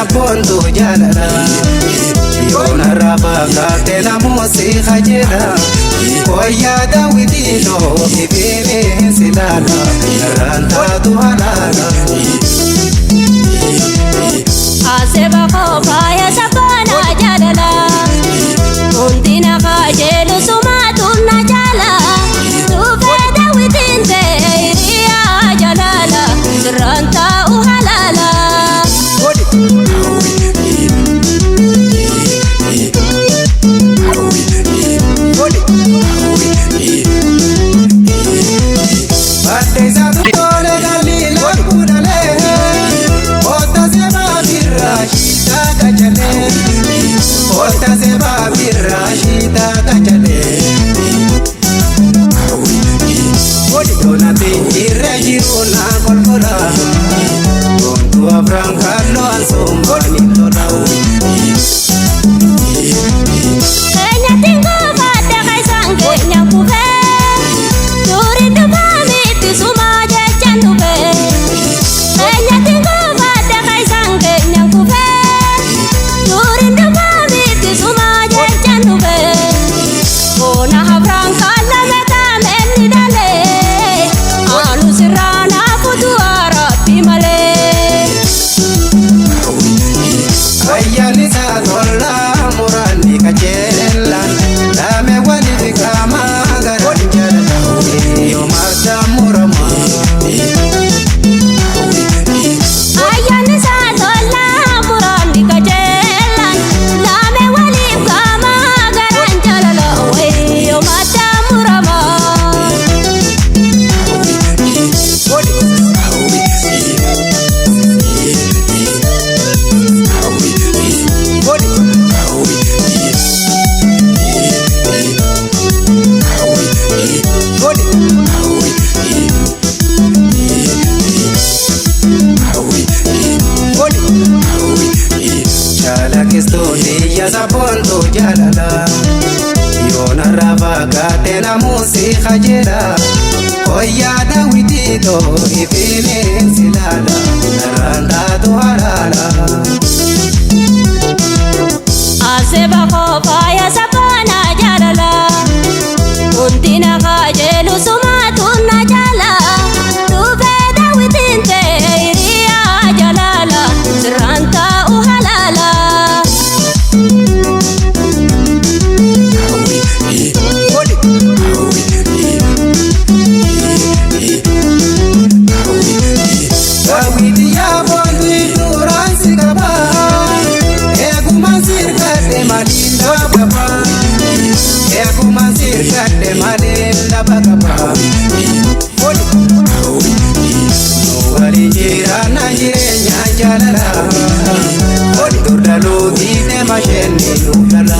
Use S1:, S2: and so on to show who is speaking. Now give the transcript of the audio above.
S1: sabontu jalala Yona raba katela musi khajela Koya dawidino ibere silala Naranta duhalala
S2: Aseba kofa ya sabana jalala Undina kajelu sumatuna jala Tufe dawidinte iriya jalala Ranta uhalala
S1: Ya sabontu jalala Yona raba katela musi khajela Koya dawidino ibere silala Naranta duhalala
S2: Aseba kofa ya sabana jalala Undina kajelu sumatuna jala Tufe dawidinte iriya jalala Ranta uhalala
S1: Kade malinda bagaba Wali jirana jirenya jalala Durdalu dine masheni durala